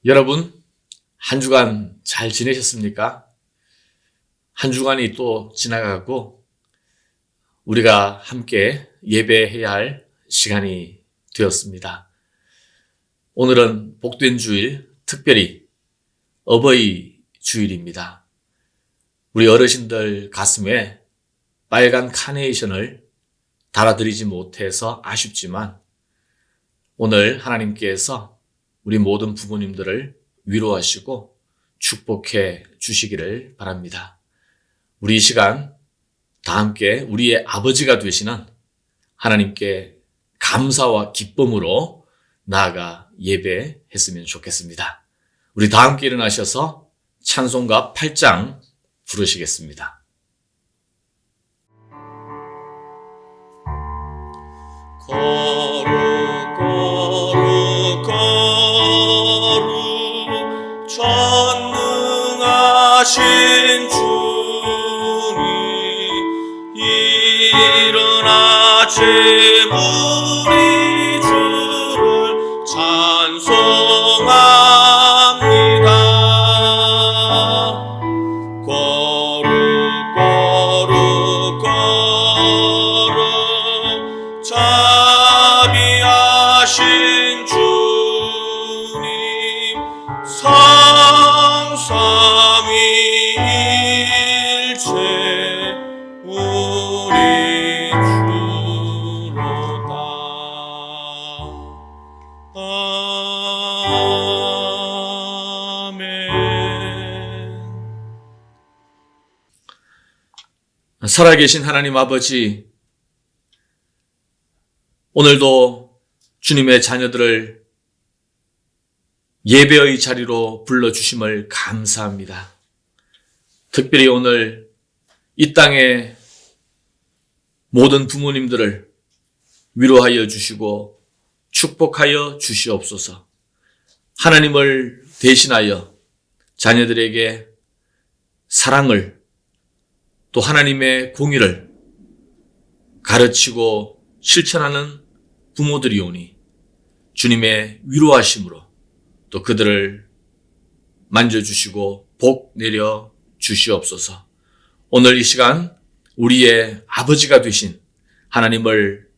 여러분, 한 주간 잘 지내셨습니까? 한 주간이 또 지나가고 우리가 함께 예배해야 할 시간이 되었습니다. 오늘은 복된 주일, 특별히 어버이 주일입니다. 우리 어르신들 가슴에 빨간 카네이션을 달아드리지 못해서 아쉽지만 오늘 하나님께서 우리 모든 부모님들을 위로하시고 축복해 주시기를 바랍니다. 우리 이 시간 다 함께 우리의 아버지가 되시는 하나님께 감사와 기쁨으로 나아가 예배했으면 좋겠습니다. 우리 다 함께 일어나셔서 찬송가 8장 부르시겠습니다. 거룩 거룩 거룩 전능하신 주님 이른 아침 우리 주를 찬송합니다. 거룩 거룩 거룩 자비하신 주님 성삼위일체 우리 주로다. 아멘. 살아계신 하나님 아버지, 오늘도 주님의 자녀들을 예배의 자리로 불러주심을 감사합니다. 특별히 오늘 이 땅의 모든 부모님들을 위로하여 주시고 축복하여 주시옵소서. 하나님을 대신하여 자녀들에게 사랑을 또 하나님의 공의를 가르치고 실천하는 부모들이 오니 주님의 위로하심으로 또 그들을 만져주시고 복 내려 주시옵소서. 오늘 이 시간 우리의 아버지가 되신 하나님을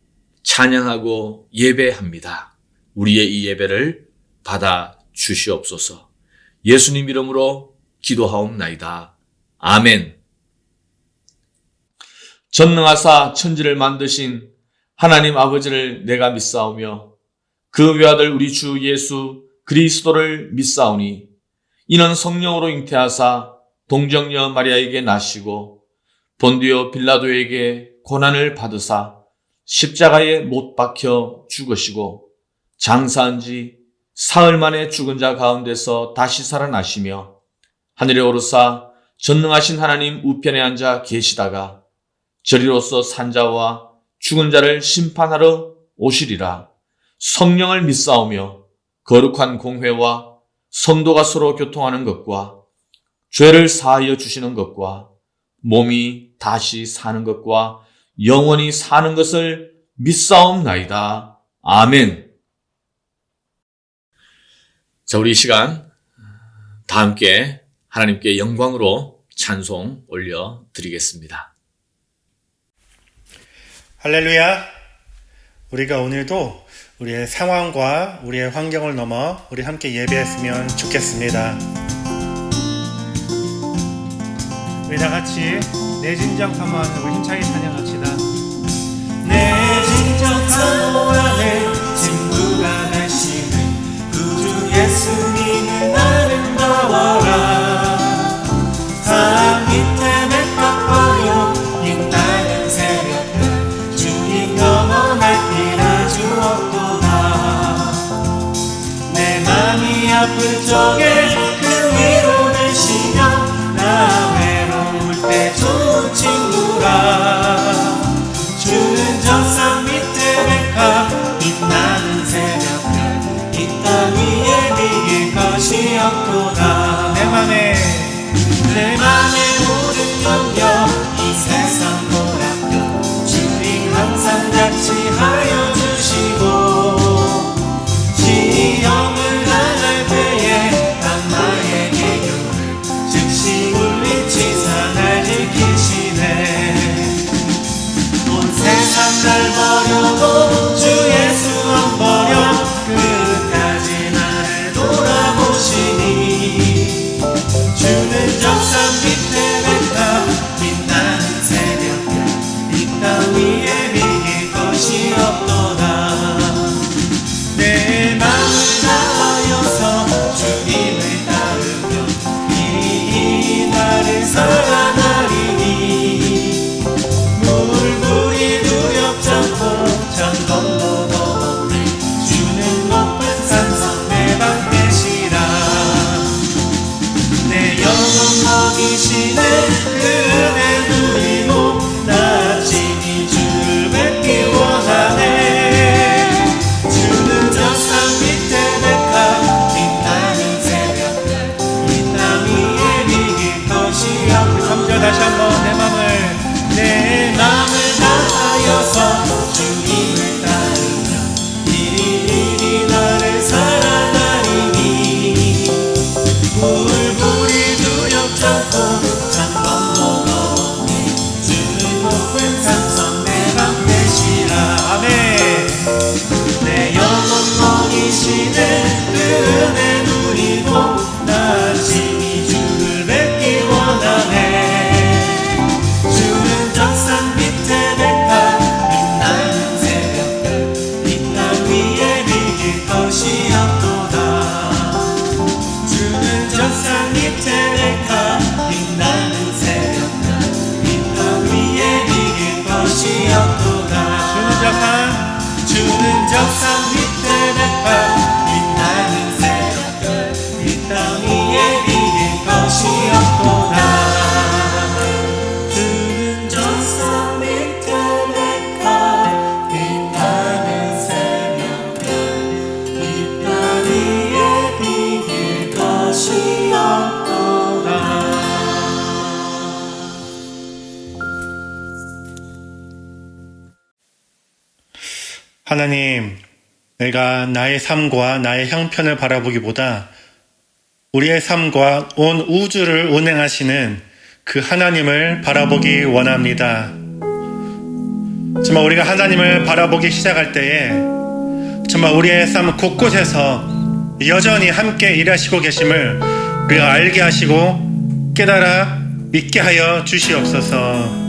찬양하고 예배합니다. 우리의 이 예배를 받아 주시옵소서. 예수님 이름으로 기도하옵나이다. 아멘. 전능하사 천지를 만드신 하나님 아버지를 내가 믿사오며 그 외아들 우리 주 예수 그리스도를 믿사오니 이는 성령으로 잉태하사 동정녀 마리아에게 나시고 본디오 빌라도에게 고난을 받으사 십자가에 못 박혀 죽으시고 장사한 지 사흘 만에 죽은 자 가운데서 다시 살아나시며 하늘에 오르사 전능하신 하나님 우편에 앉아 계시다가 저리로서 산 자와 죽은 자를 심판하러 오시리라. 성령을 믿사오며 거룩한 공회와 성도가 서로 교통하는 것과 죄를 사하여 주시는 것과 몸이 다시 사는 것과 영원히 사는 것을 믿사옵나이다. 아멘. 자, 우리 이 시간 다 함께 하나님께 영광으로 찬송 올려드리겠습니다. 할렐루야. 우리가 오늘도 우리의 상황과 우리의 환경을 넘어 우리 함께 예배했으면 좋겠습니다. 우리 다 같이 내 진정함 안에 우리 힘차게 찬양합시다. 내 진정한 모양의 친구가 되시는 구주 예수님은 아름다워라. 산 밑에 맥박하여 빛나는 새벽별 주님 영원할 빛나 주었도다. 내 맘이 아플 적에 그 위로 되시며 나 외로울 때 좋은 친구라. 주는 저 산 밑에 백합 빛나는 새벽별 이 땅 위에 비길 것이었도다. 내 맘에 모든 염려 이 세상 보라도 주님 항상 같이 하여 주시고 시험을 당할 때에 하나님, 내가 나의 삶과 나의 형편을 바라보기보다 우리의 삶과 온 우주를 운행하시는 그 하나님을 바라보기 원합니다. 정말 우리가 하나님을 바라보기 시작할 때에 정말 우리의 삶 곳곳에서 여전히 함께 일하시고 계심을 우리가 알게 하시고 깨달아 믿게 하여 주시옵소서.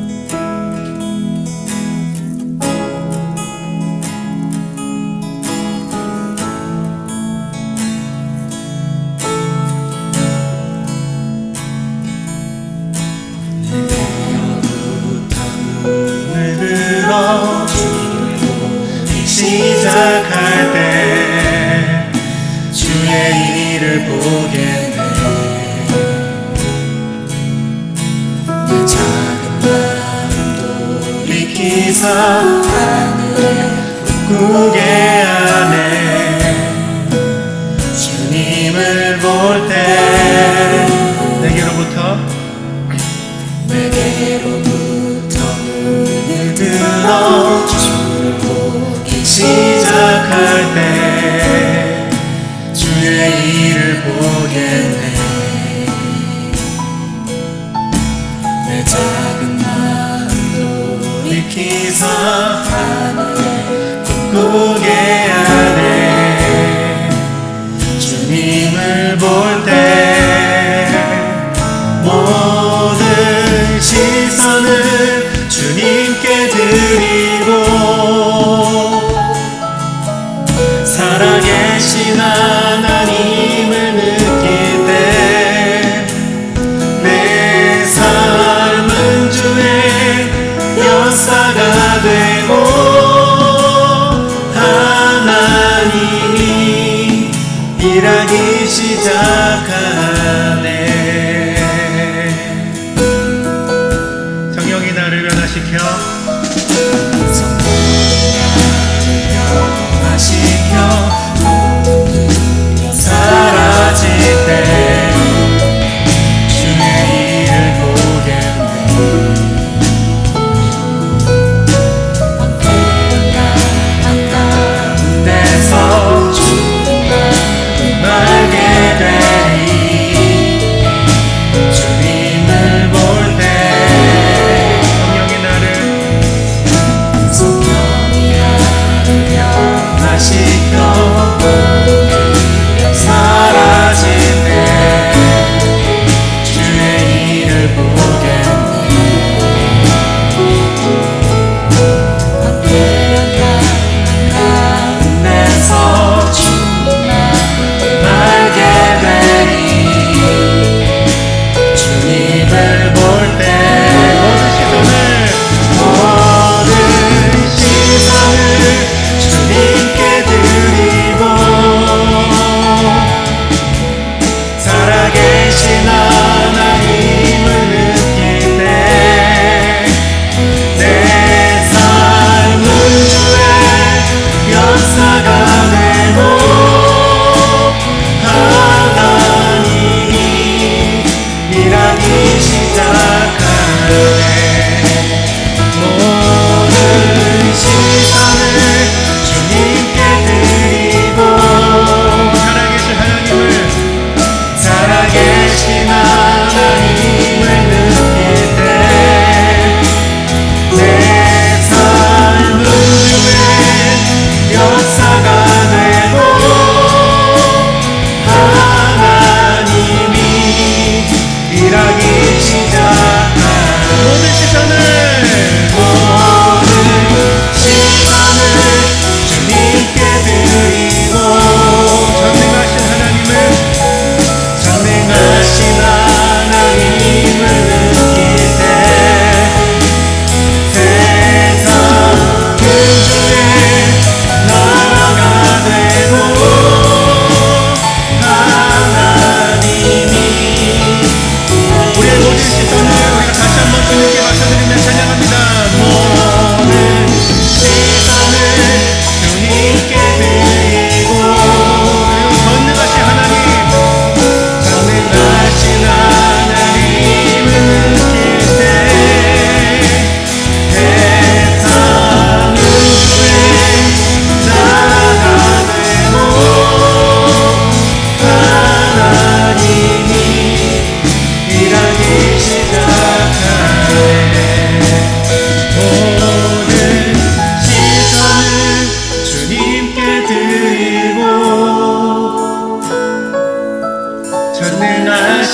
시작할 때 주의 일을 보겠네. 내 작은 마음도 돌이키서 하늘에 꿈꾸게 하네. 주님을 볼 때 내게로부터 눈을 들어 주를 보기 시작할 때 주의 일을 보겠네. 내 작은 마음도 돌이키서 하늘에 꿈꾸게 하네. 주님을 볼 때 모든 시선을 주님께 드리고 살아계신 하나님을 느낄 때 내 삶은 주의 역사가 되고 하나님이 일하기 시작하네. 성령이 나를 변화시켜 사라질 때 주의 일을 보겠네. 한가운데서 주님을 알게 되니 주님을 볼 때 성령이 나를 변화시켜 사라질 때 주의 일을 보겠네. 한가운데서 주님을 알게 되니 주님을 볼 때 모든 시선을 주님께 드리고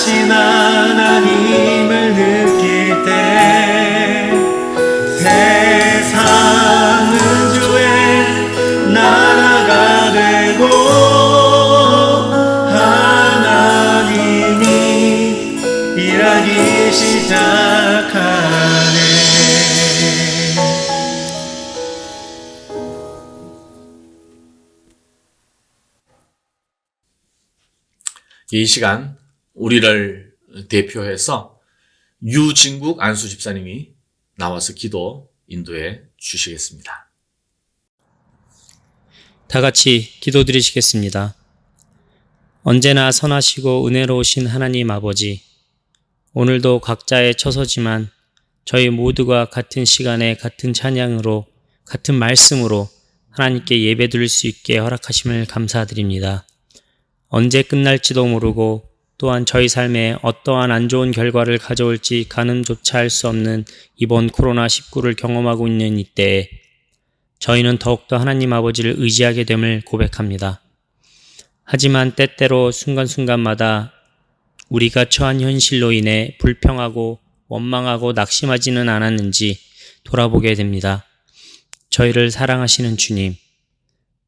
살아계신 하나님을 느낄 때 세상은 주의 나라가 되고 하나님이 일하기 시작하네. 이 시간 우리를 대표해서 유진국 안수 집사님이 나와서 기도 인도해 주시겠습니다. 다 같이 기도드리시겠습니다. 언제나 선하시고 은혜로우신 하나님 아버지, 오늘도 각자의 처소지만 저희 모두가 같은 시간에 같은 찬양으로 같은 말씀으로 하나님께 예배드릴 수 있게 허락하심을 감사드립니다. 언제 끝날지도 모르고 또한 저희 삶에 어떠한 안 좋은 결과를 가져올지 가늠조차 할 수 없는 이번 코로나19를 경험하고 있는 이때에 저희는 더욱더 하나님 아버지를 의지하게 됨을 고백합니다. 하지만 때때로 순간순간마다 우리가 처한 현실로 인해 불평하고 원망하고 낙심하지는 않았는지 돌아보게 됩니다. 저희를 사랑하시는 주님,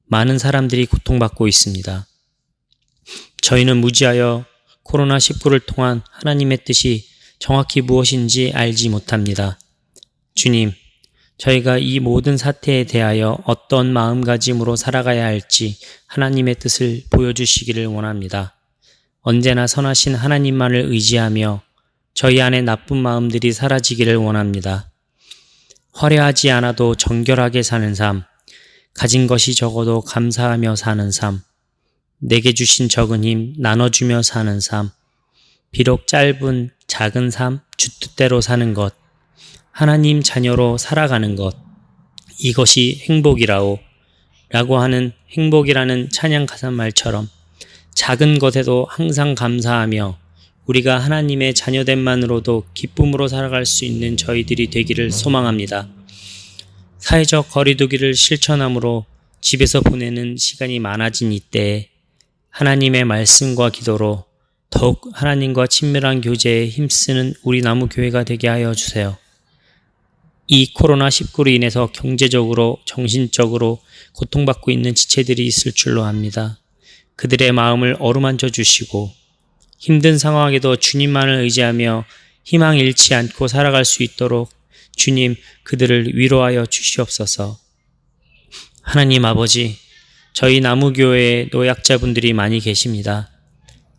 많은 사람들이 고통받고 있습니다. 저희는 무지하여 코로나19를 통한 하나님의 뜻이 정확히 무엇인지 알지 못합니다. 주님, 저희가 이 모든 사태에 대하여 어떤 마음가짐으로 살아가야 할지 하나님의 뜻을 보여주시기를 원합니다. 언제나 선하신 하나님만을 의지하며 저희 안에 나쁜 마음들이 사라지기를 원합니다. 화려하지 않아도 정결하게 사는 삶, 가진 것이 적어도 감사하며 사는 삶, 내게 주신 적은 힘 나눠주며 사는 삶, 비록 짧은 작은 삶, 주 뜻대로 사는 것, 하나님 자녀로 살아가는 것, 이것이 행복이라고 라고 하는 행복이라는 찬양 가사말처럼 작은 것에도 항상 감사하며 우리가 하나님의 자녀됨만으로도 기쁨으로 살아갈 수 있는 저희들이 되기를 소망합니다. 사회적 거리두기를 실천함으로 집에서 보내는 시간이 많아진 이때에 하나님의 말씀과 기도로 더욱 하나님과 친밀한 교제에 힘쓰는 우리 나무교회가 되게 하여 주세요. 이 코로나19로 인해서 경제적으로, 정신적으로 고통받고 있는 지체들이 있을 줄로 압니다. 그들의 마음을 어루만져 주시고 힘든 상황에도 주님만을 의지하며 희망 잃지 않고 살아갈 수 있도록 주님 그들을 위로하여 주시옵소서. 하나님 아버지, 저희 나무교회에 노약자분들이 많이 계십니다.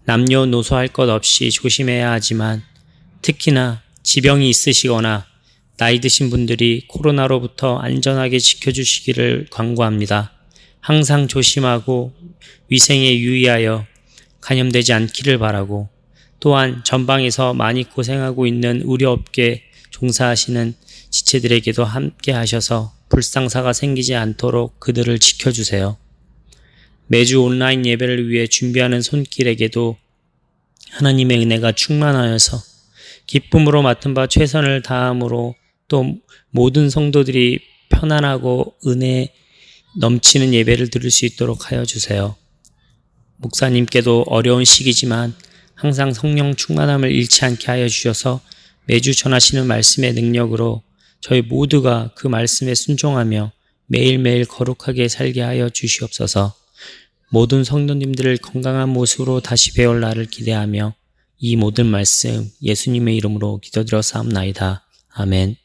남녀노소 할 것 없이 조심해야 하지만 특히나 지병이 있으시거나 나이 드신 분들이 코로나로부터 안전하게 지켜주시기를 간구합니다. 항상 조심하고 위생에 유의하여 감염되지 않기를 바라고 또한 전방에서 많이 고생하고 있는 의료업계 종사하시는 지체들에게도 함께 하셔서 불상사가 생기지 않도록 그들을 지켜주세요. 매주 온라인 예배를 위해 준비하는 손길에게도 하나님의 은혜가 충만하여서 기쁨으로 맡은 바 최선을 다함으로 또 모든 성도들이 편안하고 은혜 넘치는 예배를 드릴 수 있도록 하여 주세요. 목사님께도 어려운 시기지만 항상 성령 충만함을 잃지 않게 하여 주셔서 매주 전하시는 말씀의 능력으로 저희 모두가 그 말씀에 순종하며 매일매일 거룩하게 살게 하여 주시옵소서. 모든 성도님들을 건강한 모습으로 다시 배울 날을 기대하며 이 모든 말씀 예수님의 이름으로 기도드려 사옵나이다. 아멘.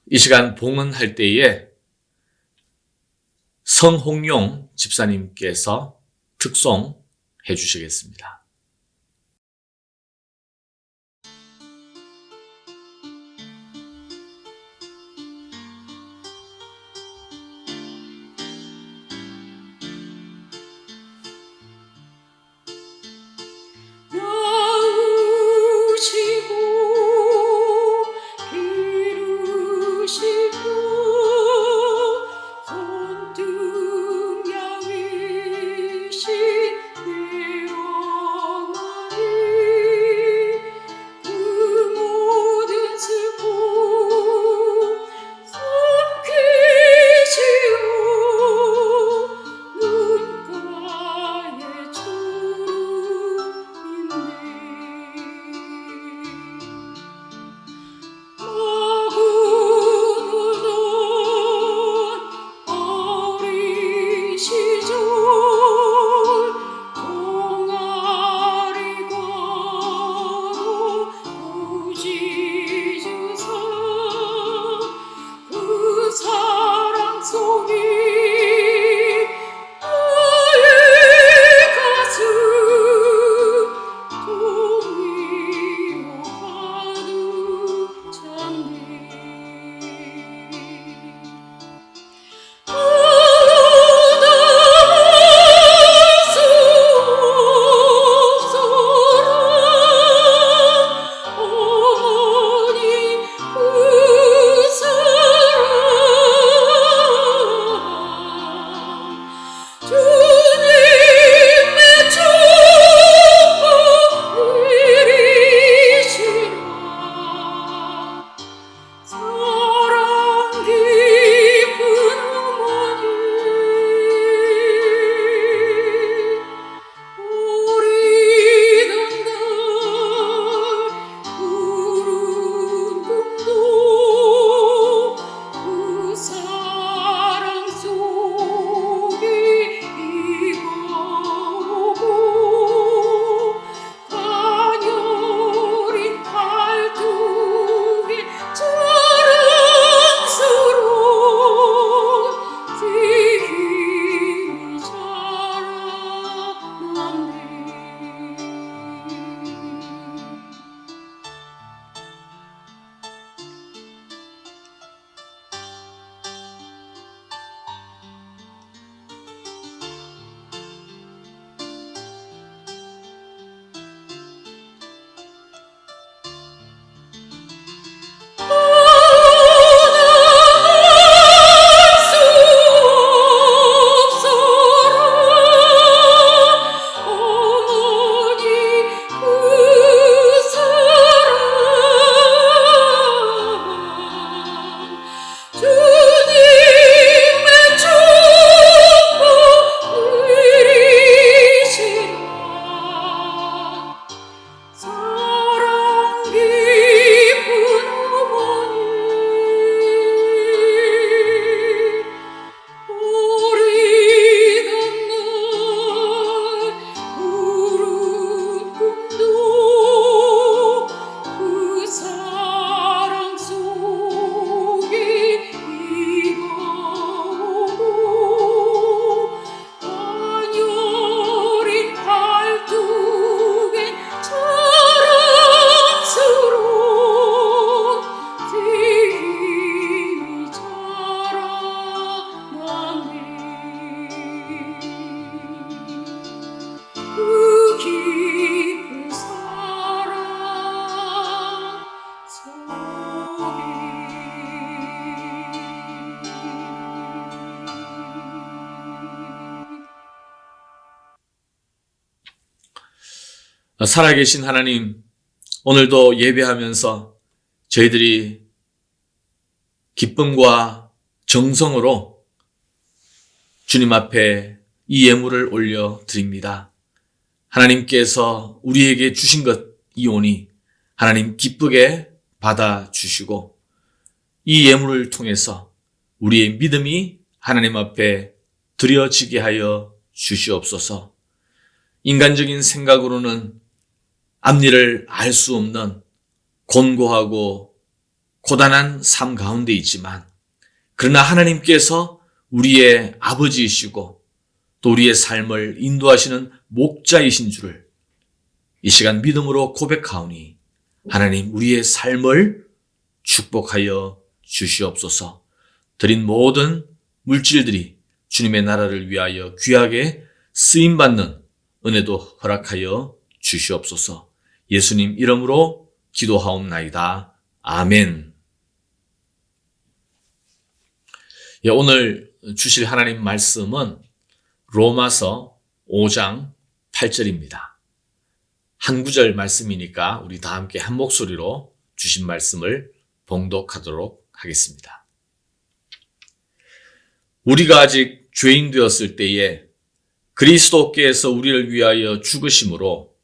이 시간 봉헌할 때에 성홍용 집사님께서 특송해 주시겠습니다. 손등 야위신 내 살아계신 하나님, 오늘도 예배하면서 저희들이 기쁨과 정성으로 주님 앞에 이 예물을 올려드립니다. 하나님께서 우리에게 주신 것이오니 하나님 기쁘게 받아주시고 이 예물을 통해서 우리의 믿음이 하나님 앞에 드려지게 하여 주시옵소서. 인간적인 생각으로는 앞일을 알 수 없는 곤고하고 고단한 삶 가운데 있지만, 그러나 하나님께서 우리의 아버지이시고 또 우리의 삶을 인도하시는 목자이신 줄을 이 시간 믿음으로 고백하오니 하나님 우리의 삶을 축복하여 주시옵소서. 드린 모든 물질들이 주님의 나라를 위하여 귀하게 쓰임받는 은혜도 허락하여 주시옵소서. 예수님 이름으로 기도하옵나이다. 아멘. 오늘 주실 하나님 말씀은 로마서 5장 8절입니다. 한 구절 말씀이니까 우리 다 함께 한 목소리로 주신 말씀을 봉독하도록 하겠습니다. 우리가 아직 죄인 되었을 때에 그리스도께서 우리를 위하여 죽으심으로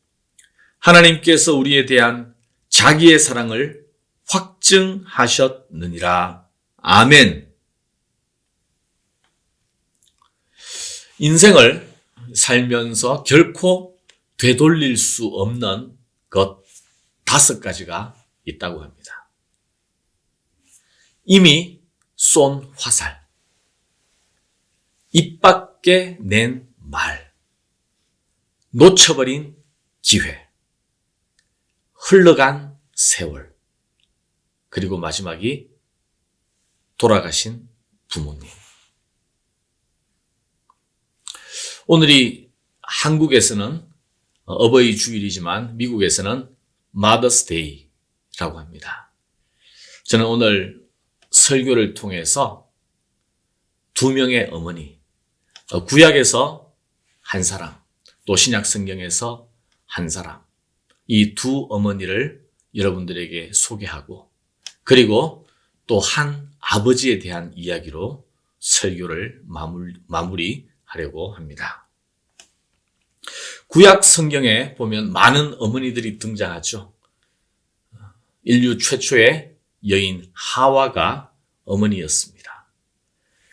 하나님께서 우리에 대한 자기의 사랑을 확증하셨느니라. 아멘. 인생을 살면서 결코 되돌릴 수 없는 것 5가지가 있다고 합니다. 이미 쏜 화살, 입 밖에 낸 말, 놓쳐버린 기회, 흘러간 세월, 그리고 마지막이 돌아가신 부모님. 오늘이 한국에서는 어버이 주일이지만 미국에서는 Mother's Day라고 합니다. 저는 오늘 설교를 통해서 2명의 어머니, 구약에서 한 사람, 또 신약 성경에서 한 사람, 이 2 어머니를 여러분들에게 소개하고, 그리고 또 한 아버지에 대한 이야기로 설교를 마무리하려고 합니다. 구약 성경에 보면 많은 어머니들이 등장하죠. 인류 최초의 여인 하와가 어머니였습니다.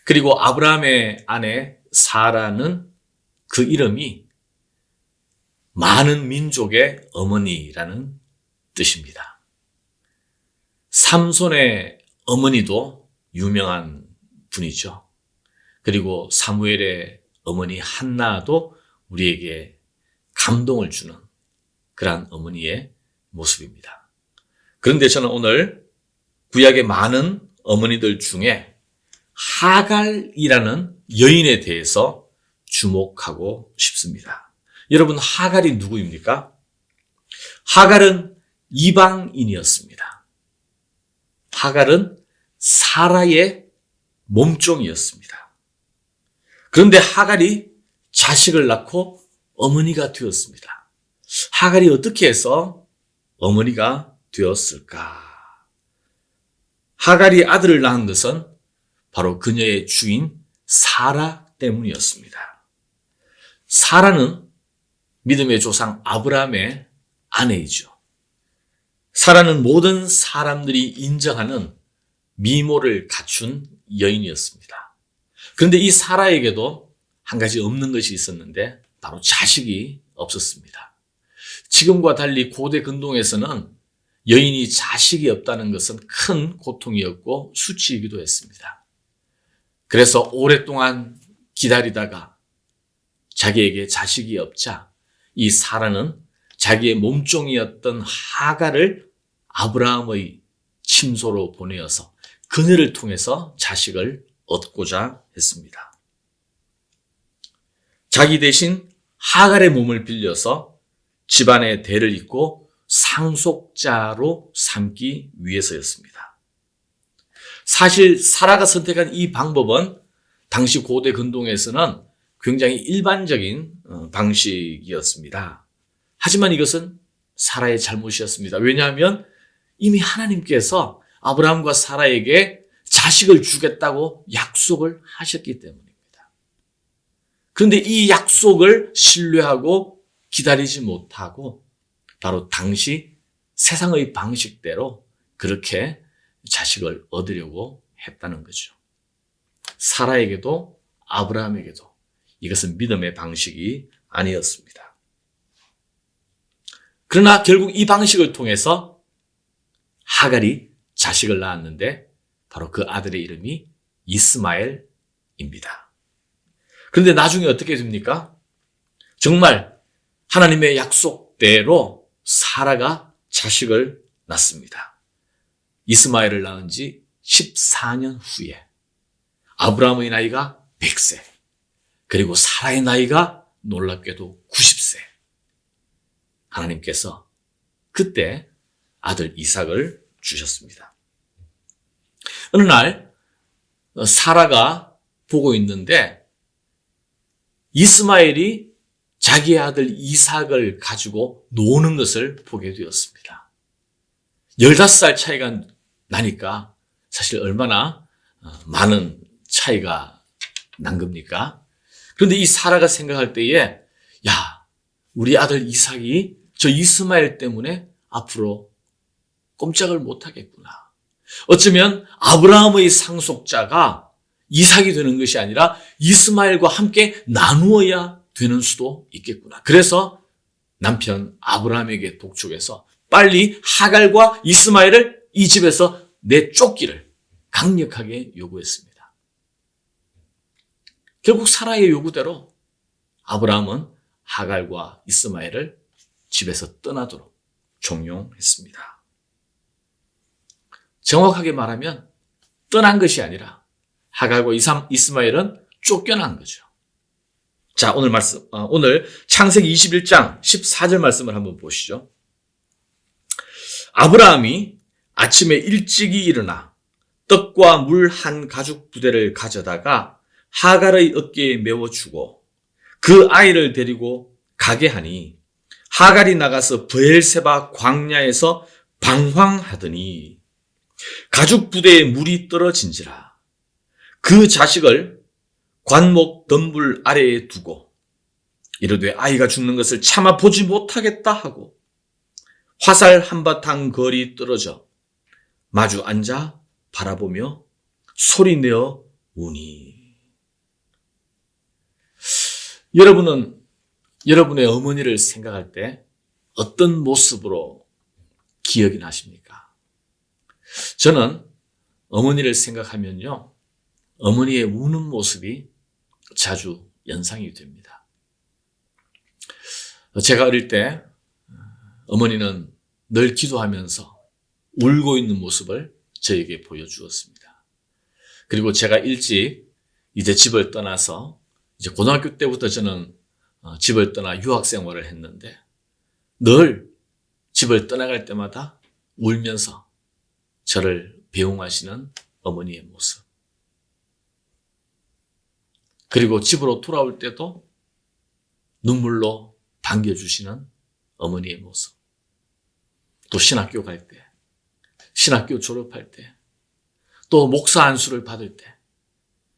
그리고 아브라함의 아내 사라는 그 이름이 많은 민족의 어머니라는 뜻입니다. 삼손의 어머니도 유명한 분이죠. 그리고 사무엘의 어머니 한나도 우리에게 감동을 주는 그러한 어머니의 모습입니다. 그런데 저는 오늘 구약의 많은 어머니들 중에 하갈이라는 여인에 대해서 주목하고 싶습니다. 여러분, 하갈이 누구입니까? 하갈은 이방인이었습니다. 하갈은 사라의 몸종이었습니다. 그런데 하갈이 자식을 낳고 어머니가 되었습니다. 하갈이 어떻게 해서 어머니가 되었을까? 하갈이 아들을 낳은 것은 바로 그녀의 주인 사라 때문이었습니다. 사라는 믿음의 조상 아브라함의 아내이죠. 사라는 모든 사람들이 인정하는 미모를 갖춘 여인이었습니다. 그런데 이 사라에게도 한 가지 없는 것이 있었는데 바로 자식이 없었습니다. 지금과 달리 고대 근동에서는 여인이 자식이 없다는 것은 큰 고통이었고 수치이기도 했습니다. 그래서 오랫동안 기다리다가 자기에게 자식이 없자 이 사라는 자기의 몸종이었던 하갈을 아브라함의 침소로 보내어서 그녀를 통해서 자식을 얻고자 했습니다. 자기 대신 하갈의 몸을 빌려서 집안의 대를 잇고 상속자로 삼기 위해서였습니다. 사실 사라가 선택한 이 방법은 당시 고대 근동에서는 굉장히 일반적인 방식이었습니다. 하지만 이것은 사라의 잘못이었습니다. 왜냐하면 이미 하나님께서 아브라함과 사라에게 자식을 주겠다고 약속을 하셨기 때문입니다. 그런데 이 약속을 신뢰하고 기다리지 못하고 바로 당시 세상의 방식대로 그렇게 자식을 얻으려고 했다는 거죠. 사라에게도 아브라함에게도 이것은 믿음의 방식이 아니었습니다. 그러나 결국 이 방식을 통해서 하갈이 자식을 낳았는데 바로 그 아들의 이름이 이스마엘입니다. 그런데 나중에 어떻게 됩니까? 정말 하나님의 약속대로 사라가 자식을 낳습니다. 이스마엘을 낳은 지 14년 후에 아브라함의 나이가 100세, 그리고 사라의 나이가 놀랍게도 90세. 하나님께서 그때 아들 이삭을 주셨습니다. 어느 날 사라가 보고 있는데 이스마엘이 자기의 아들 이삭을 가지고 노는 것을 보게 되었습니다. 15살 차이가 나니까 사실 얼마나 많은 차이가 난 겁니까? 그런데 이 사라가 생각할 때에 야, 우리 아들 이삭이 저 이스마엘 때문에 앞으로 꼼짝을 못하겠구나. 어쩌면 아브라함의 상속자가 이삭이 되는 것이 아니라 이스마엘과 함께 나누어야 되는 수도 있겠구나. 그래서 남편 아브라함에게 독촉해서 빨리 하갈과 이스마엘을 이 집에서 내쫓기를 강력하게 요구했습니다. 결국 사라의 요구대로 아브라함은 하갈과 이스마엘을 집에서 떠나도록 종용했습니다. 정확하게 말하면 떠난 것이 아니라 하갈과 이스마엘은 쫓겨난 거죠. 자, 오늘 창세기 21장 14절 말씀을 한번 보시죠. 아브라함이 아침에 일찍이 일어나 떡과 물 한 가죽 부대를 가져다가 하갈의 어깨에 메워주고 그 아이를 데리고 가게 하니 하갈이 나가서 브엘세바 광야에서 방황하더니 가죽 부대에 물이 떨어진지라 그 자식을 관목 덤불 아래에 두고 이르되 아이가 죽는 것을 차마 보지 못하겠다 하고 화살 한바탕 거리 떨어져 마주 앉아 바라보며 소리내어 우니. 여러분은 여러분의 어머니를 생각할 때 어떤 모습으로 기억이 나십니까? 저는 어머니를 생각하면요, 어머니의 우는 모습이 자주 연상이 됩니다. 제가 어릴 때 어머니는 늘 기도하면서 울고 있는 모습을 저에게 보여주었습니다. 그리고 제가 일찍 이제 집을 떠나서 이제 고등학교 때부터 저는 집을 떠나 유학 생활을 했는데 늘 집을 떠나갈 때마다 울면서 저를 배웅하시는 어머니의 모습. 그리고 집으로 돌아올 때도 눈물로 반겨주시는 어머니의 모습. 또 신학교 갈 때, 신학교 졸업할 때, 또 목사 안수를 받을 때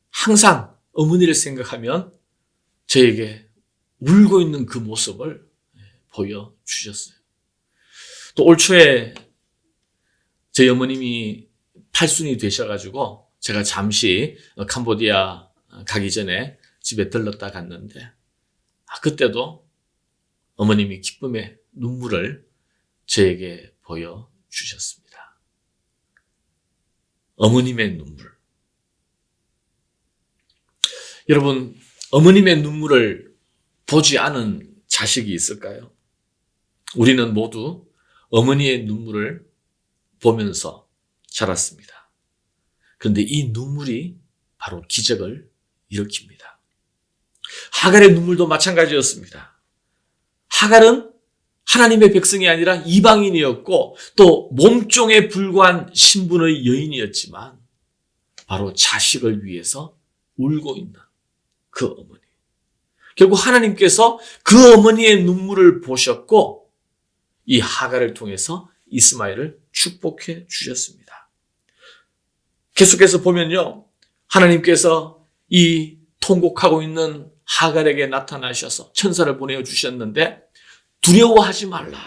항상 어머니를 생각하면 저에게 울고 있는 그 모습을 보여주셨어요. 또 올 초에 저희 어머님이 팔순이 되셔가지고 제가 잠시 캄보디아 가기 전에 집에 들렀다 갔는데 그때도 어머님이 기쁨의 눈물을 저에게 보여주셨습니다. 어머님의 눈물. 여러분, 어머님의 눈물을 보지 않은 자식이 있을까요? 우리는 모두 어머니의 눈물을 보면서 자랐습니다. 그런데 이 눈물이 바로 기적을 일으킵니다. 하갈의 눈물도 마찬가지였습니다. 하갈은 하나님의 백성이 아니라 이방인이었고 또 몸종에 불과한 신분의 여인이었지만 바로 자식을 위해서 울고 있는 그 어머니. 결국 하나님께서 그 어머니의 눈물을 보셨고 이 하갈을 통해서 이스마엘을 축복해 주셨습니다. 계속해서 보면요. 하나님께서 이 통곡하고 있는 하갈에게 나타나셔서 천사를 보내주셨는데 두려워하지 말라.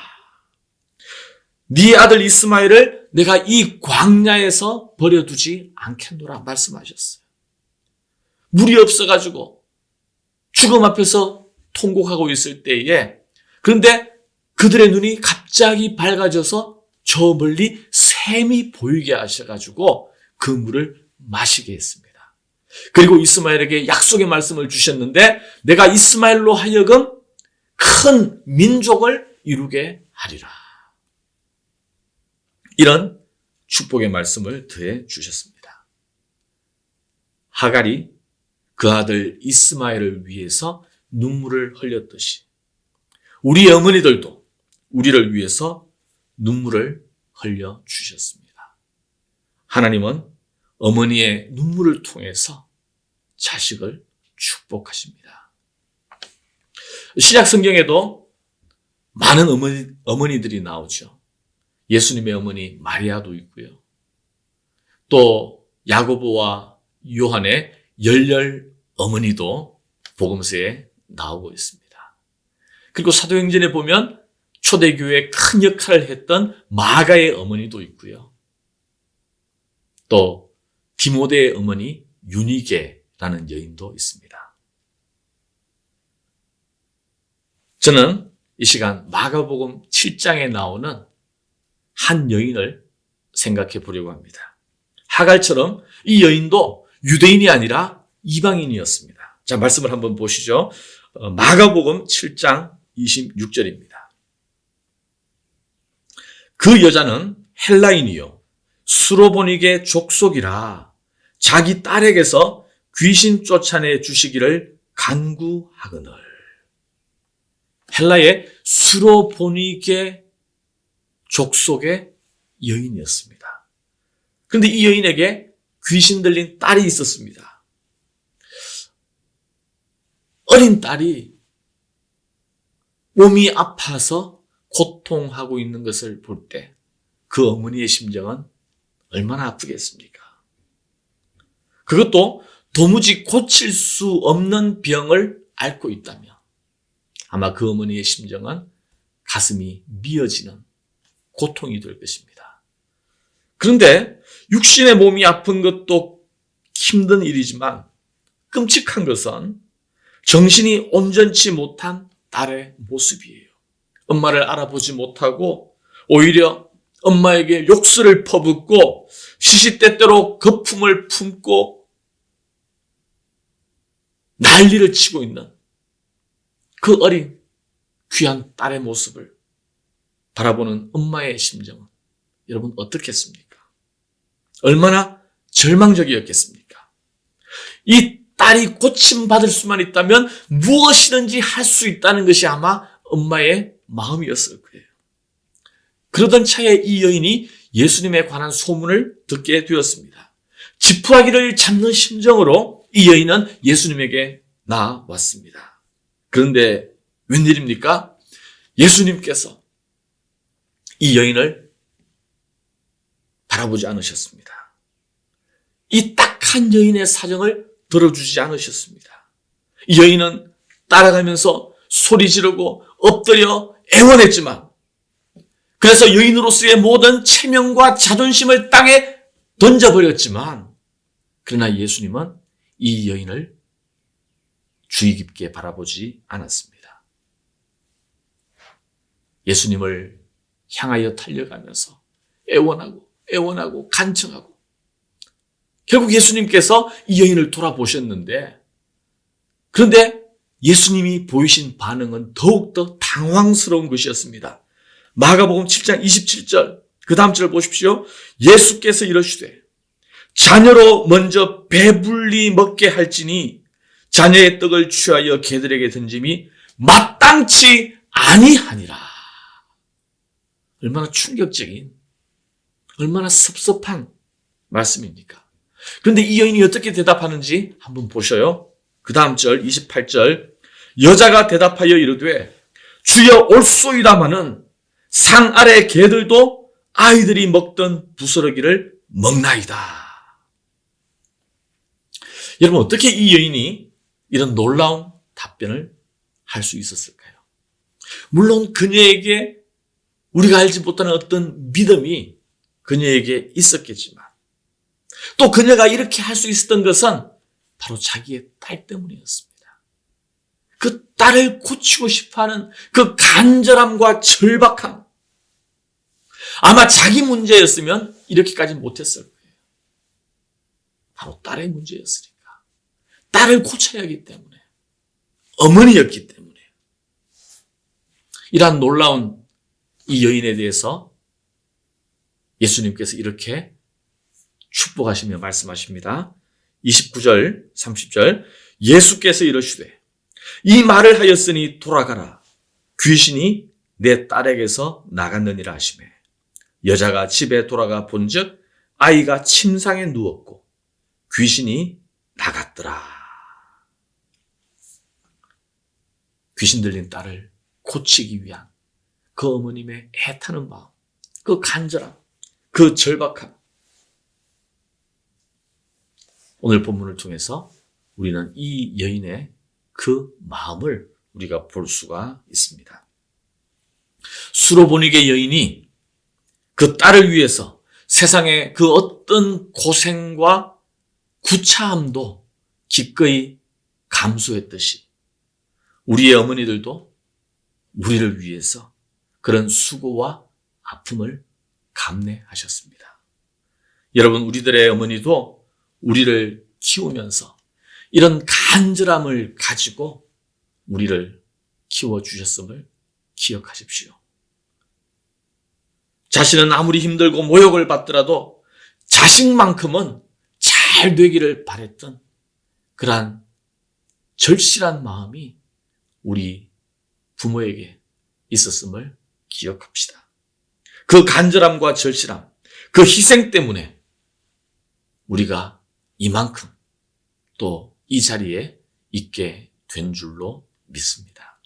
네 아들 이스마엘을 내가 이 광야에서 버려두지 않겠노라 말씀하셨어요. 물이 없어가지고 죽음 앞에서 통곡하고 있을 때에 그런데 그들의 눈이 갑자기 밝아져서 저 멀리 샘이 보이게 하셔가지고 그 물을 마시게 했습니다. 그리고 이스마엘에게 약속의 말씀을 주셨는데 내가 이스마엘로 하여금 큰 민족을 이루게 하리라. 이런 축복의 말씀을 더해 주셨습니다. 하갈이 그 아들 이스마엘을 위해서 눈물을 흘렸듯이 우리 어머니들도 우리를 위해서 눈물을 흘려 주셨습니다. 하나님은 어머니의 눈물을 통해서 자식을 축복하십니다. 신약 성경에도 많은 어머니들이 나오죠. 예수님의 어머니 마리아도 있고요. 또 야고보와 요한의 열렬 어머니도 복음서에 나오고 있습니다. 그리고 사도행전에 보면 초대교회에 큰 역할을 했던 마가의 어머니도 있고요. 또 디모데의 어머니 유니게라는 여인도 있습니다. 저는 이 시간 마가복음 7장에 나오는 한 여인을 생각해 보려고 합니다. 하갈처럼 이 여인도 유대인이 아니라 이방인이었습니다. 자, 말씀을 한번 보시죠. 마가복음 7장 26절입니다. 그 여자는 헬라인이요 수로보닉의 족속이라 자기 딸에게서 귀신 쫓아내 주시기를 간구하거늘. 헬라의 수로보닉의 족속의 여인이었습니다. 그런데 이 여인에게 귀신 들린 딸이 있었습니다. 어린 딸이 몸이 아파서 고통하고 있는 것을 볼 때 그 어머니의 심정은 얼마나 아프겠습니까? 그것도 도무지 고칠 수 없는 병을 앓고 있다면 아마 그 어머니의 심정은 가슴이 미어지는 고통이 될 것입니다. 그런데 육신의 몸이 아픈 것도 힘든 일이지만 끔찍한 것은 정신이 온전치 못한 딸의 모습이에요. 엄마를 알아보지 못하고 오히려 엄마에게 욕설을 퍼붓고 시시때때로 거품을 품고 난리를 치고 있는 그 어린 귀한 딸의 모습을 바라보는 엄마의 심정은 여러분 어떻겠습니까? 얼마나 절망적이었겠습니까? 이 딸이 고침받을 수만 있다면 무엇이든지 할 수 있다는 것이 아마 엄마의 마음이었을 거예요. 그러던 차에 이 여인이 예수님에 관한 소문을 듣게 되었습니다. 지푸라기를 잡는 심정으로 이 여인은 예수님에게 나왔습니다. 그런데 웬일입니까? 예수님께서 이 여인을 바라보지 않으셨습니다. 이 딱한 여인의 사정을 들어주지 않으셨습니다. 이 여인은 따라가면서 소리 지르고 엎드려 애원했지만 그래서 여인으로서의 모든 체면과 자존심을 땅에 던져버렸지만 그러나 예수님은 이 여인을 주의 깊게 바라보지 않았습니다. 예수님을 향하여 달려가면서 애원하고 간청하고 결국 예수님께서 이 여인을 돌아보셨는데 그런데 예수님이 보이신 반응은 더욱더 당황스러운 것이었습니다. 마가복음 7장 27절 그 다음 절 보십시오. 예수께서 이러시되 자녀로 먼저 배불리 먹게 할지니 자녀의 떡을 취하여 개들에게 던짐이 마땅치 아니하니라. 얼마나 충격적인 얼마나 섭섭한 말씀입니까? 그런데 이 여인이 어떻게 대답하는지 한번 보셔요. 그 다음 절 28절 여자가 대답하여 이르되 주여 올소이다마는 상 아래 개들도 아이들이 먹던 부스러기를 먹나이다. 여러분, 어떻게 이 여인이 이런 놀라운 답변을 할 수 있었을까요? 물론 그녀에게 우리가 알지 못하는 어떤 믿음이 그녀에게 있었겠지만 또 그녀가 이렇게 할 수 있었던 것은 바로 자기의 딸 때문이었습니다. 그 딸을 고치고 싶어하는 그 간절함과 절박함. 아마 자기 문제였으면 이렇게까지 못했을 거예요. 바로 딸의 문제였으니까. 딸을 고쳐야 하기 때문에. 어머니였기 때문에. 이러한 놀라운 이 여인에 대해서 예수님께서 이렇게 축복하시며 말씀하십니다. 29절, 30절. 예수께서 이러시되 이 말을 하였으니 돌아가라. 귀신이 내 딸에게서 나갔느니라 하시매 여자가 집에 돌아가 본즉 아이가 침상에 누웠고 귀신이 나갔더라. 귀신 들린 딸을 고치기 위한 그 어머님의 애타는 마음, 그 간절함, 그 절박함. 오늘 본문을 통해서 우리는 이 여인의 그 마음을 우리가 볼 수가 있습니다. 수로보니게 여인이 그 딸을 위해서 세상의 그 어떤 고생과 구차함도 기꺼이 감수했듯이 우리의 어머니들도 우리를 위해서 그런 수고와 아픔을 감내하셨습니다. 여러분, 우리들의 어머니도 우리를 키우면서 이런 간절함을 가지고 우리를 키워주셨음을 기억하십시오. 자신은 아무리 힘들고 모욕을 받더라도 자식만큼은 잘 되기를 바랬던 그러한 절실한 마음이 우리 부모에게 있었음을 기억합시다. 그 간절함과 절실함, 그 희생 때문에 우리가 이만큼 또 이 자리에 있게 된 줄로 믿습니다.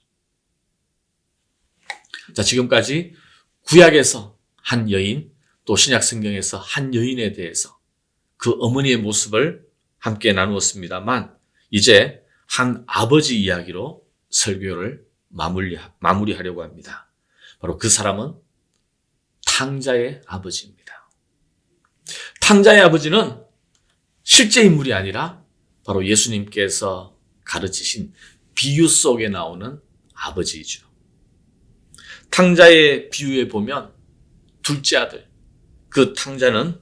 자, 지금까지 구약에서 한 여인, 또 신약 성경에서 한 여인에 대해서 그 어머니의 모습을 함께 나누었습니다만 이제 한 아버지 이야기로 설교를 마무리하려고 합니다. 바로 그 사람은 탕자의 아버지입니다. 탕자의 아버지는 실제 인물이 아니라 바로 예수님께서 가르치신 비유 속에 나오는 아버지이죠. 탕자의 비유에 보면 둘째 아들, 그 탕자는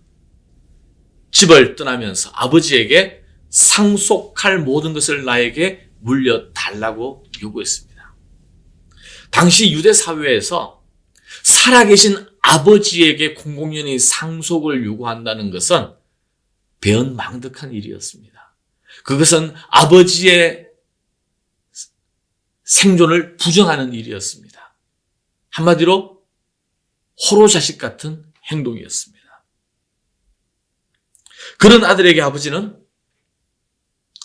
집을 떠나면서 아버지에게 상속할 모든 것을 나에게 물려달라고 요구했습니다. 당시 유대 사회에서 살아계신 아버지에게 공공연히 상속을 요구한다는 것은 배은망덕한 일이었습니다. 그것은 아버지의 생존을 부정하는 일이었습니다. 한마디로 호로자식 같은 행동이었습니다. 그런 아들에게 아버지는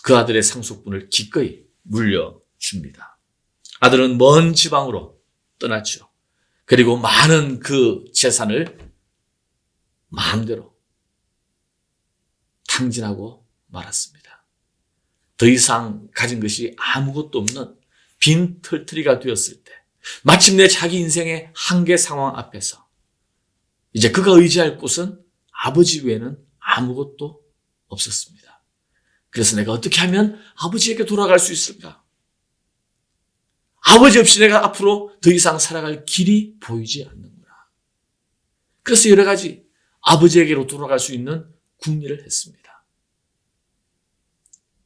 그 아들의 상속분을 기꺼이 물려줍니다. 아들은 먼 지방으로 떠났죠. 그리고 많은 그 재산을 마음대로 탕진하고 말았습니다. 더 이상 가진 것이 아무것도 없는 빈 털터리가 되었을 때 마침내 자기 인생의 한계 상황 앞에서 이제 그가 의지할 곳은 아버지 외에는 아무것도 없었습니다. 그래서 내가 어떻게 하면 아버지에게 돌아갈 수 있을까? 아버지 없이 내가 앞으로 더 이상 살아갈 길이 보이지 않는구나. 그래서 여러 가지 아버지에게로 돌아갈 수 있는 궁리를 했습니다.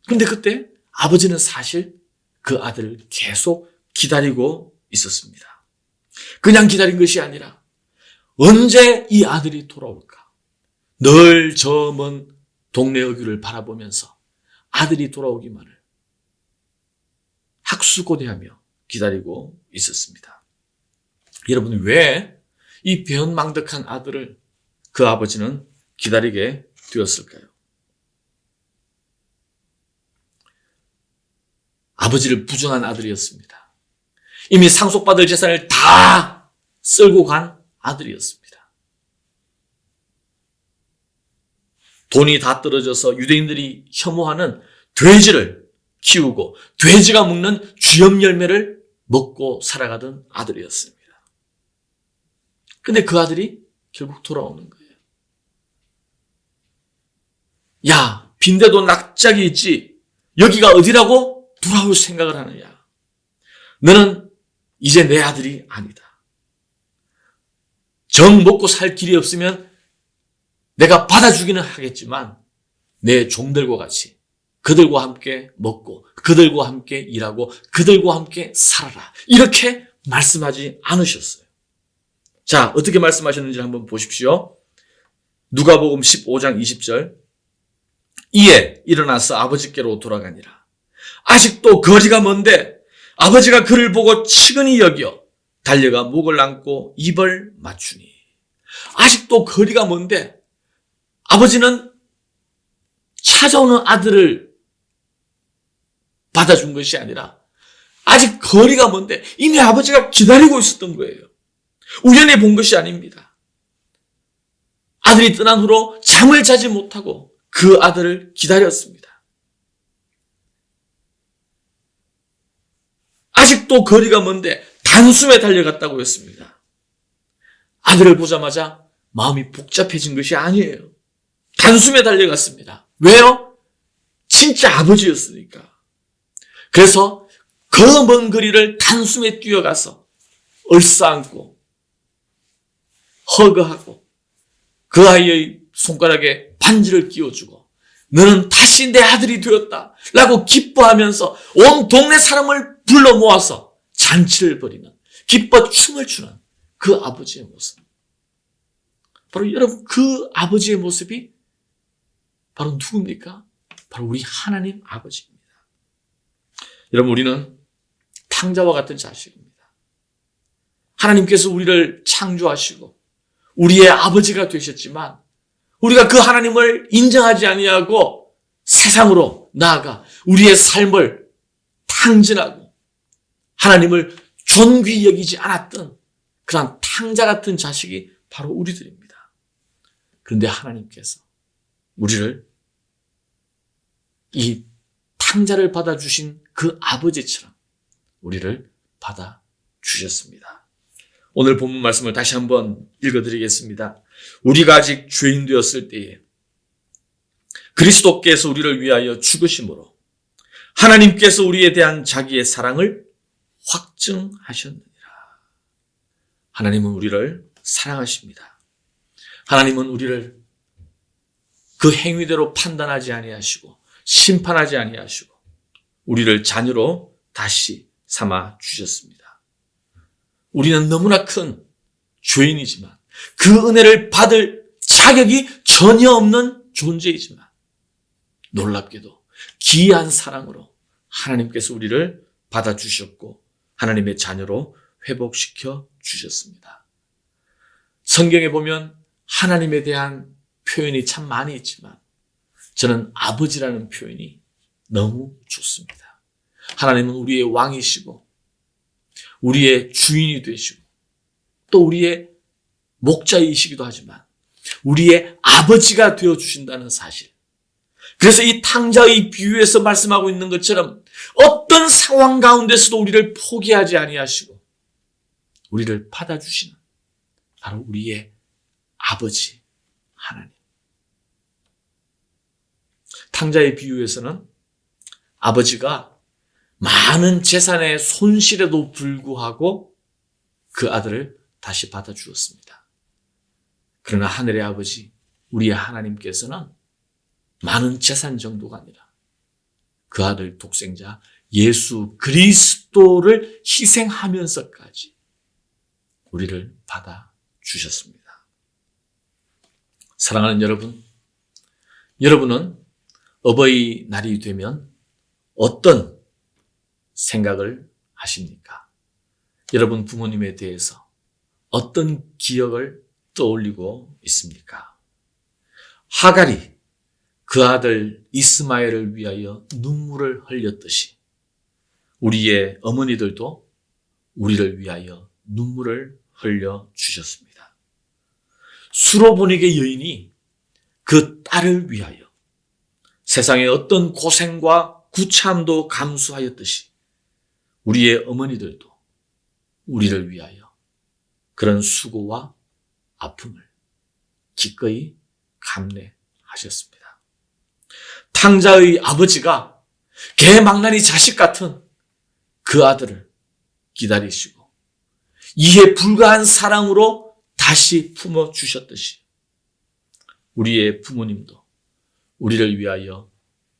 그런데 그때 아버지는 사실 그 아들을 계속 기다리고 있었습니다. 그냥 기다린 것이 아니라 언제 이 아들이 돌아올까? 늘 저 먼 동네 어귀를 바라보면서 아들이 돌아오기만을 학수고대하며 기다리고 있었습니다. 여러분, 왜 이 배은망덕한 아들을 그 아버지는 기다리게 되었을까요? 아버지를 부정한 아들이었습니다. 이미 상속받을 재산을 다 쓸고 간 아들이었습니다. 돈이 다 떨어져서 유대인들이 혐오하는 돼지를 키우고 돼지가 먹는 쥐염 열매를 먹고 살아가던 아들이었습니다. 근데 그 아들이 결국 돌아오는 거예요. 야, 빈대도 납작이 있지. 여기가 어디라고 돌아올 생각을 하느냐. 너는 이제 내 아들이 아니다. 정 먹고 살 길이 없으면 내가 받아주기는 하겠지만 내 종들과 같이 그들과 함께 먹고 그들과 함께 일하고 그들과 함께 살아라. 이렇게 말씀하지 않으셨어요. 자, 어떻게 말씀하셨는지 한번 보십시오. 누가복음 15장 20절. 이에 일어나서 아버지께로 돌아가니라. 아직도 거리가 먼데 아버지가 그를 보고 측은히 여겨 달려가 목을 안고 입을 맞추니. 아직도 거리가 먼데 아버지는 찾아오는 아들을 받아준 것이 아니라 아직 거리가 먼데 이미 아버지가 기다리고 있었던 거예요. 우연히 본 것이 아닙니다. 아들이 떠난 후로 잠을 자지 못하고 그 아들을 기다렸습니다. 아직도 거리가 먼데 단숨에 달려갔다고 했습니다. 아들을 보자마자 마음이 복잡해진 것이 아니에요. 단숨에 달려갔습니다. 왜요? 진짜 아버지였으니까. 그래서 그 먼 거리를 단숨에 뛰어가서 얼싸안고 허그하고 그 아이의 손가락에 반지를 끼워주고 너는 다시 내 아들이 되었다 라고 기뻐하면서 온 동네 사람을 불러 모아서 잔치를 벌이는, 기뻐 춤을 추는 그 아버지의 모습. 바로 여러분, 그 아버지의 모습이 바로 누굽니까? 바로 우리 하나님 아버지입니다. 여러분, 우리는 탕자와 같은 자식입니다. 하나님께서 우리를 창조하시고 우리의 아버지가 되셨지만 우리가 그 하나님을 인정하지 아니하고 세상으로 나아가 우리의 삶을 탕진하고 하나님을 존귀히 여기지 않았던 그런 탕자 같은 자식이 바로 우리들입니다. 그런데 하나님께서 우리를 이 탕자를 받아주신 그 아버지처럼 우리를 받아주셨습니다. 오늘 본문 말씀을 다시 한번 읽어드리겠습니다. 우리가 아직 죄인 되었을 때에 그리스도께서 우리를 위하여 죽으심으로 하나님께서 우리에 대한 자기의 사랑을 확증하셨느니라. 하나님은 우리를 사랑하십니다. 하나님은 우리를 그 행위대로 판단하지 아니하시고 심판하지 아니하시고 우리를 자녀로 다시 삼아 주셨습니다. 우리는 너무나 큰 죄인이지만 그 은혜를 받을 자격이 전혀 없는 존재이지만 놀랍게도 기이한 사랑으로 하나님께서 우리를 받아주셨고 하나님의 자녀로 회복시켜 주셨습니다. 성경에 보면 하나님에 대한 표현이 참 많이 있지만 저는 아버지라는 표현이 너무 좋습니다. 하나님은 우리의 왕이시고 우리의 주인이 되시고 또 우리의 목자이시기도 하지만 우리의 아버지가 되어주신다는 사실. 그래서 이 탕자의 비유에서 말씀하고 있는 것처럼 어떤 상황 가운데서도 우리를 포기하지 아니하시고 우리를 받아주시는 바로 우리의 아버지 하나님. 탕자의 비유에서는 아버지가 많은 재산의 손실에도 불구하고 그 아들을 다시 받아주었습니다. 그러나 하늘의 아버지, 우리의 하나님께서는 많은 재산 정도가 아니라 그 아들 독생자 예수 그리스도를 희생하면서까지 우리를 받아주셨습니다. 사랑하는 여러분, 여러분은 어버이날이 되면 어떤 생각을 하십니까? 여러분 부모님에 대해서 어떤 기억을 떠올리고 있습니까? 하갈이 그 아들 이스마엘을 위하여 눈물을 흘렸듯이 우리의 어머니들도 우리를 위하여 눈물을 흘려 주셨습니다. 수로보니게 여인이 그 딸을 위하여 세상의 어떤 고생과 구차함도 감수하였듯이 우리의 어머니들도 우리를 위하여 그런 수고와 아픔을 기꺼이 감내하셨습니다. 탕자의 아버지가 개망나니 자식 같은 그 아들을 기다리시고 이해 불가한 사랑으로 다시 품어주셨듯이 우리의 부모님도 우리를 위하여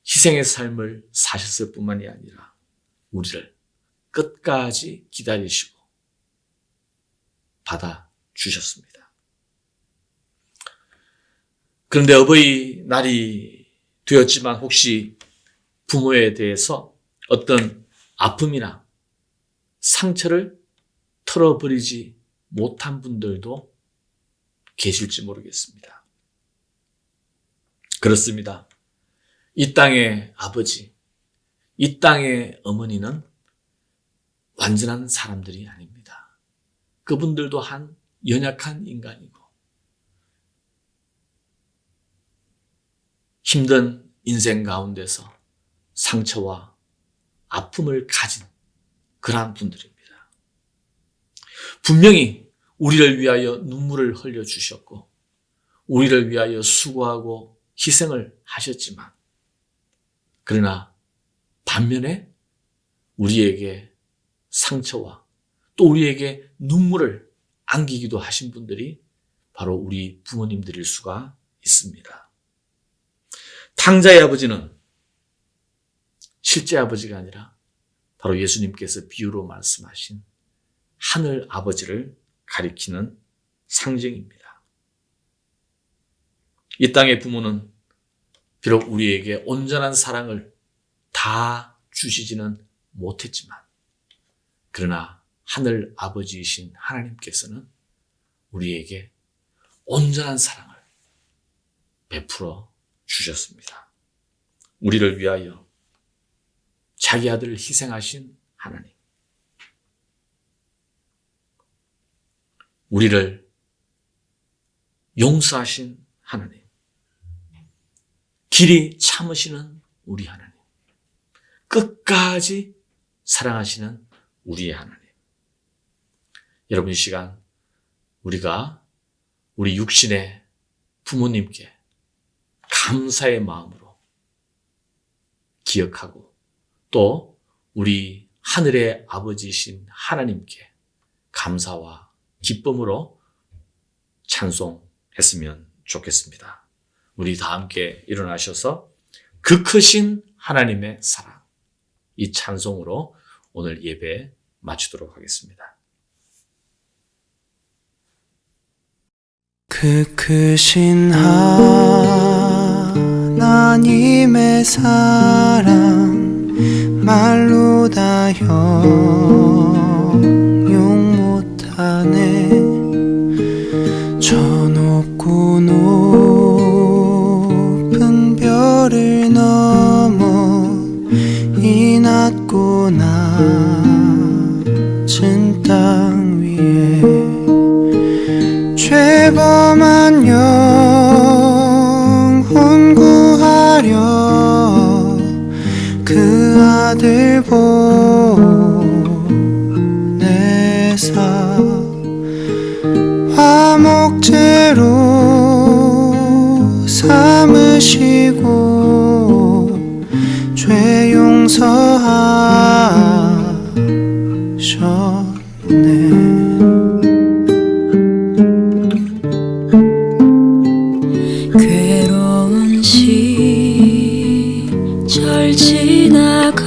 희생의 삶을 사셨을 뿐만이 아니라 우리를 끝까지 기다리시고 받아주셨습니다. 그런데 어버이날이 되었지만 혹시 부모에 대해서 어떤 아픔이나 상처를 털어버리지 못한 분들도 계실지 모르겠습니다. 그렇습니다. 이 땅의 아버지, 이 땅의 어머니는 완전한 사람들이 아닙니다. 그분들도 한 연약한 인간이고 힘든 인생 가운데서 상처와 아픔을 가진 그러한 분들입니다. 분명히 우리를 위하여 눈물을 흘려주셨고 우리를 위하여 수고하고 희생을 하셨지만 그러나 반면에 우리에게 상처와 또 우리에게 눈물을 안기기도 하신 분들이 바로 우리 부모님들일 수가 있습니다. 탕자의 아버지는 실제 아버지가 아니라 바로 예수님께서 비유로 말씀하신 하늘 아버지를 가리키는 상징입니다. 이 땅의 부모는 비록 우리에게 온전한 사랑을 다 주시지는 못했지만 그러나 하늘 아버지이신 하나님께서는 우리에게 온전한 사랑을 베풀어 주셨습니다. 우리를 위하여 자기 아들을 희생하신 하나님. 우리를 용서하신 하나님. 길이 참으시는 우리 하나님. 끝까지 사랑하시는 우리의 하나님. 여러분 이 시간 우리가 우리 육신의 부모님께 감사의 마음으로 기억하고 또 우리 하늘의 아버지이신 하나님께 감사와 기쁨으로 찬송했으면 좋겠습니다. 우리 다 함께 일어나셔서 그 크신 하나님의 사랑 이 찬송으로 오늘 예배 마치도록 하겠습니다. 그 크신 하나님의 사랑 말로 다 형용 못하네. 저 높고 높은 별을 넘어 이 낮고 낮은 땅 위에 죄범한 영혼 구하려 그 아들 보내사 화목제로 삼으시고 죄 용서하셨네. 괴로운 시절 지나가고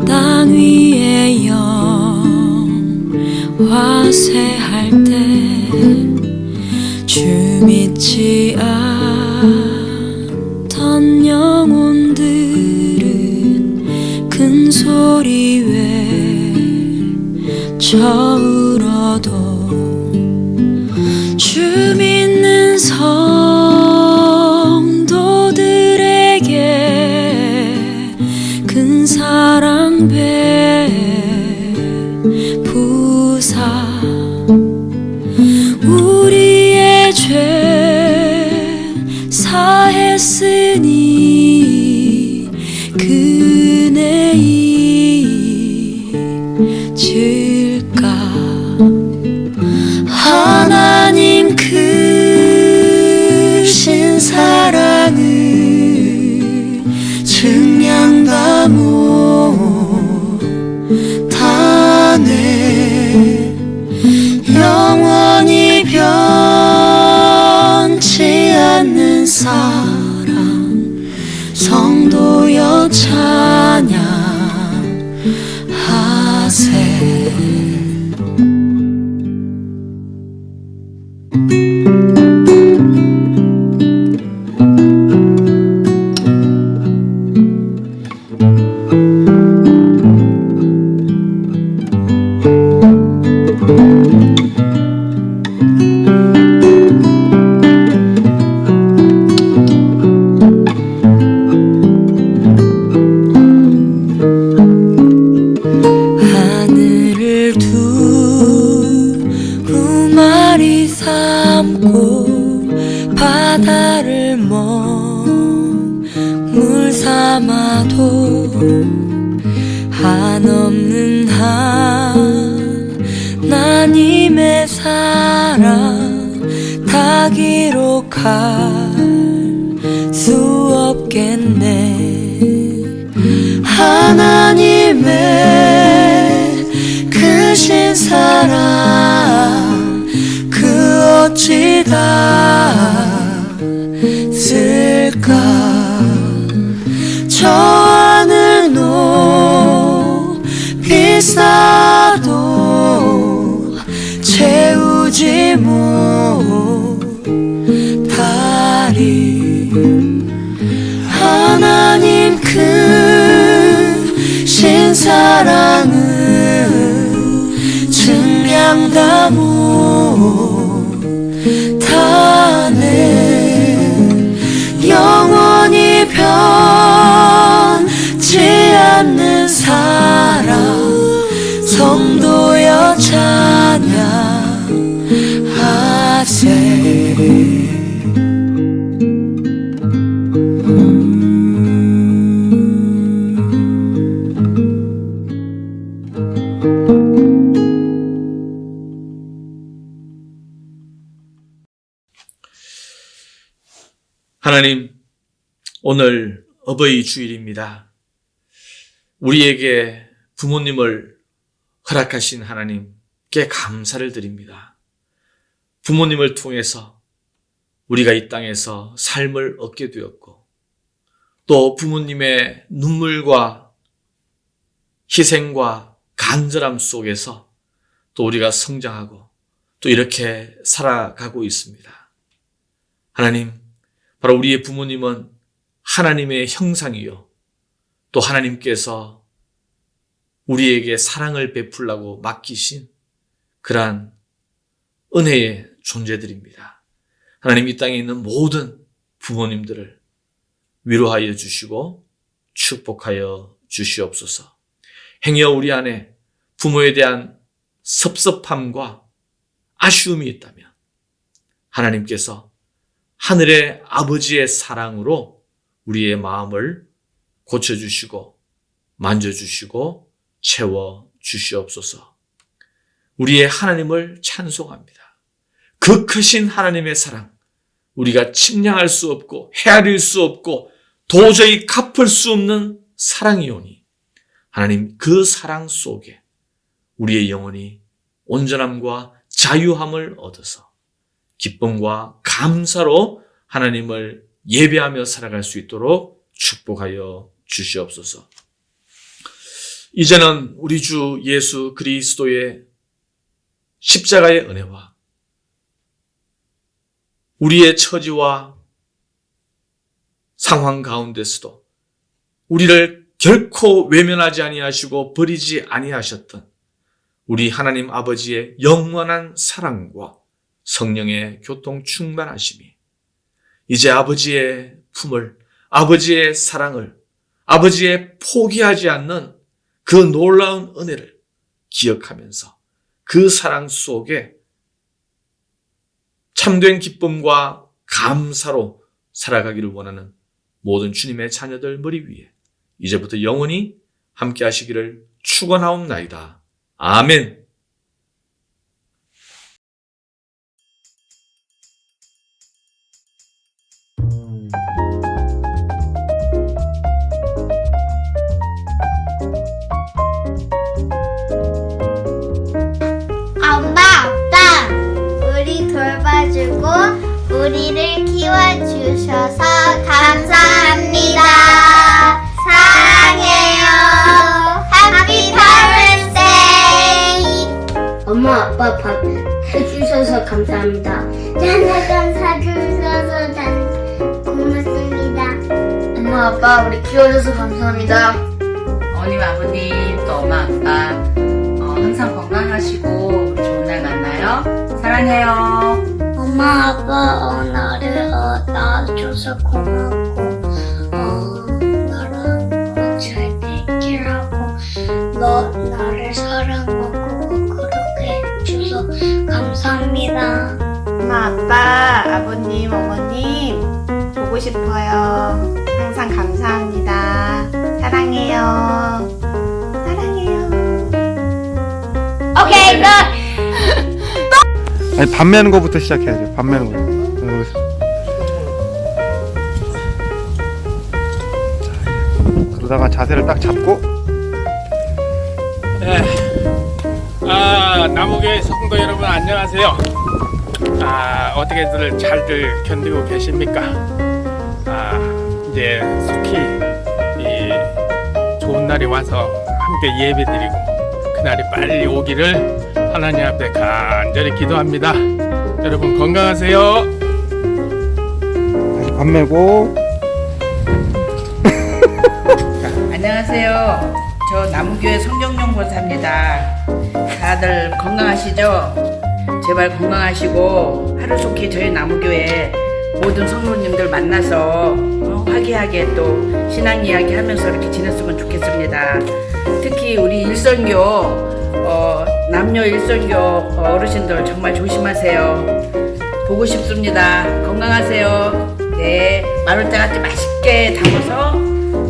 땅 위에 영화세할 때 주 믿지 않던 영혼들은 큰 소리 외쳐 울어도 주 믿는 성도들에게 큰 사랑 베푸사 우리의 죄 사했으니 그네 잊을까 하나님 크신 사랑을 증량다 못하네 영원히 변치 않는 사랑 성도여 찬양하세 하늘을 두루 마리 삼고 바다를 먹물 삼아도 한없는 하나님의 사랑 다 기록할 수 없겠네 하나님의 크신 사랑 그 어찌 다 쓸까 저 하늘 높이 쌓아도 채우지 못하리 하나님 크신 사랑을 증량다 못하네 영원히 변치 않는 사랑 성도여 찬양하세 하나님, 오늘 어버이 주일입니다. 우리에게 부모님을 허락하신 하나님께 감사를 드립니다. 부모님을 통해서 우리가 이 땅에서 삶을 얻게 되었고 또 부모님의 눈물과 희생과 간절함 속에서 또 우리가 성장하고 또 이렇게 살아가고 있습니다. 하나님, 바로 우리의 부모님은 하나님의 형상이요 또 하나님께서 우리에게 사랑을 베풀라고 맡기신 그러한 은혜의 존재들입니다. 하나님, 이 땅에 있는 모든 부모님들을 위로하여 주시고 축복하여 주시옵소서. 행여 우리 안에 부모에 대한 섭섭함과 아쉬움이 있다면 하나님께서 하늘의 아버지의 사랑으로 우리의 마음을 고쳐주시고 만져주시고 채워주시옵소서. 우리의 하나님을 찬송합니다. 그 크신 하나님의 사랑, 우리가 측량할 수 없고 헤아릴 수 없고 도저히 갚을 수 없는 사랑이오니 하나님, 그 사랑 속에 우리의 영혼이 온전함과 자유함을 얻어서 기쁨과 감사로 하나님을 예배하며 살아갈 수 있도록 축복하여 주시옵소서. 이제는 우리 주 예수 그리스도의 십자가의 은혜와 우리의 처지와 상황 가운데서도 우리를 결코 외면하지 아니하시고 버리지 아니하셨던 우리 하나님 아버지의 영원한 사랑과 성령의 교통 충만하심이 이제 아버지의 품을, 아버지의 사랑을, 아버지의 포기하지 않는 그 놀라운 은혜를 기억하면서 그 사랑 속에 참된 기쁨과 감사로 살아가기를 원하는 모든 주님의 자녀들 머리 위에 이제부터 영원히 함께 하시기를 축원하옵나이다. 아멘. 엄마, 아빠, 우리 돌봐주고 우리를 키워주셔서 감사합니다. 사랑해요. Happy Father's Day. 엄마 아빠 밥 해주셔서 감사합니다. 장난감 사주셔서 고맙습니다. 엄마 아빠 우리 키워줘서 감사합니다. 어머님, 아버님, 또 엄마, 아빠 항상 건강하시고 우리 좋은 날 만나요. 사랑해요. 엄마, 아빠 나를 낳아줘서 고맙고 나랑 잘 대결하고 너 나를 사랑하고 그렇게 해줘서 감사합니다. 엄마, 아빠, 아버님, 어머님 보고 싶어요. 항상 감사합니다. 사랑해요. 사랑해요. 오케이, 끝. 아니 밥 매는 거부터 시작해야죠. 밥 매는 거. 그러다가 자세를 딱 잡고. 남우교회 성도 여러분 안녕하세요. 어떻게들 잘들 견디고 계십니까? 이제 속히 이 좋은 날이 와서 함께 예배드리고 그날이 빨리 오기를 하나님 앞에 간절히 기도합니다. 여러분 건강하세요. 다시 밥 매고. 안녕하세요. 저 남우교회 성경용 권사입니다. 다들 건강하시죠? 제발 건강하시고 하루속히 저희 남우교회 모든 성도님들 만나서 화기하게 또 신앙 이야기 하면서 이렇게 지냈으면 좋겠습니다. 특히 우리 일선교 남녀 일선교 어르신들 정말 조심하세요. 보고 싶습니다. 건강하세요. 네, 마늘장아찌 맛있게 담아서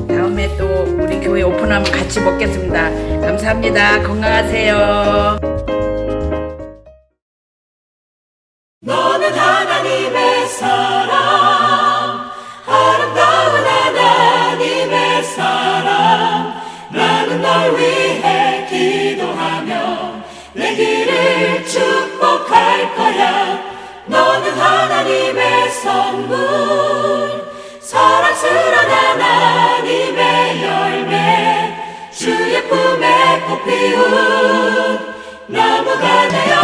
다음에 또 우리 교회 오픈하면 같이 먹겠습니다. 감사합니다. 건강하세요. 너는 하나님의 사랑, 아름다운 하나님의 사랑. 나는 널 위해 기도하며 내 길을 축복할 거야. 너는 하나님의 선물, 사랑스러운 하나님의 열매, 주의 품에 꽃 피운 나무가 되어